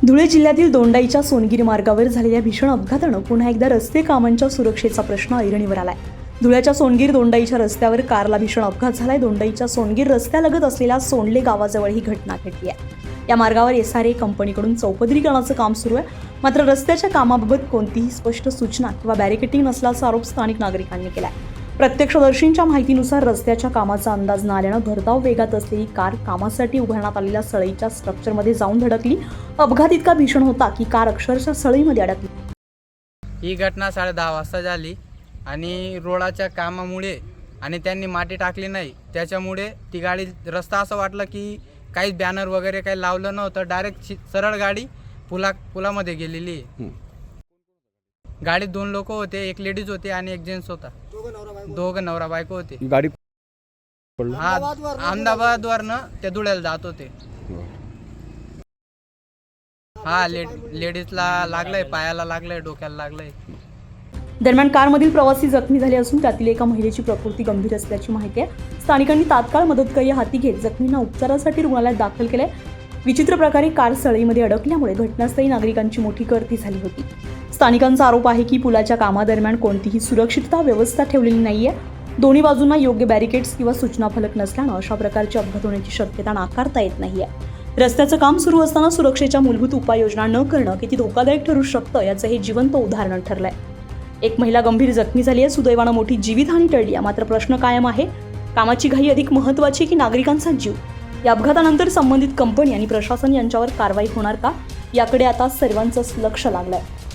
धुळे जिल्ह्यातील दोंडाईच्या सोनगिरी मार्गावर झालेल्या भीषण अपघातानं पुन्हा एकदा रस्ते कामांच्या सुरक्षेचा प्रश्न ऐरणीवर आलाय। धुळ्याच्या सोनगीर दोंडाईच्या रस्त्यावर कारला भीषण अपघात झालाय। दोंडाईच्या सोनगीर रस्त्यालगत असलेल्या सोनले गावाजवळ ही घटना घडली आहे। या मार्गावर SRA कंपनीकडून चौपदरीकरणाचं काम सुरू आहे, मात्र रस्त्याच्या कामाबाबत कोणतीही स्पष्ट सूचना किंवा बॅरिकेटिंग नसल्याचा आरोप स्थानिक नागरिकांनी केलाय। प्रत्यक्षदर्शींच्या माहितीनुसार रस्त्याच्या कामाचा अंदाज न आल्यानं भरधाव वेगात असलेली कार कामासाठी उभारण्यात आलेल्या सळईच्या स्ट्रक्चरमध्ये जाऊन धडकली। अपघात इतका भीषण होता की कार अक्षरशः सळईमध्ये अडकली। ही घटना 10:30 वाजता झाली आणि रोडाच्या कामामुळे आणि त्यांनी माती टाकली नाही, त्याच्यामुळे ती गाडी रस्ता असं वाटलं की काही बॅनर वगैरे काही लावलं नव्हतं, डायरेक्ट सरळ गाडी पुलामध्ये गेलेली आहे। गाडीत 2 लोक होते, एक लेडीज होती आणि एक जेंट्स होता। दोघं नवरा बायको होते। गाडी हा अहमदाबादवरनं ते धुळ्याला जात होते। हा लेडीजला लागलंय, पायाला लागलंय, डोक्याला लागलंय। दरम्यान कारमधील प्रवासी जखमी झाले असून त्यातील एका महिलेची प्रकृती गंभीर असल्याची माहिती आहे। स्थानिकांनी तात्काळ मदतकार्य हाती घेत जखमींना उपचारासाठी रुग्णालयात दाखल केले। विचित्र प्रकारे कार सळईमध्ये अडकल्यामुळे घटनास्थळी नागरिकांची मोठी गर्दी झाली होती। स्थानिकांचा आरोप आहे की पुलाच्या कामादरम्यान कोणतीही सुरक्षितता व्यवस्था ठेवलेली नाहीये। दोन्ही बाजूंना योग्य बॅरिकेड्स किंवा सूचना फलक नसल्यानं अशा प्रकारचे अपघात होण्याची शक्यता नाकारता येत नाहीये। रस्त्याचं काम सुरू असताना सुरक्षेच्या मूलभूत उपाययोजना न करणं किती धोकादायक ठरू शकतं याचं हे जिवंत उदाहरण ठरलंय। एक महिला गंभीर जखमी झाली आहे। सुदैवानं मोठी जीवितहानी टळली आहे, मात्र प्रश्न कायम आहे, कामाची घाई अधिक महत्त्वाची की नागरिकांचा जीव? या अपघातानंतर संबंधित कंपनी आणि प्रशासन यांच्यावर कारवाई होणार का, याकडे आता सर्वांचंच लक्ष लागलंय।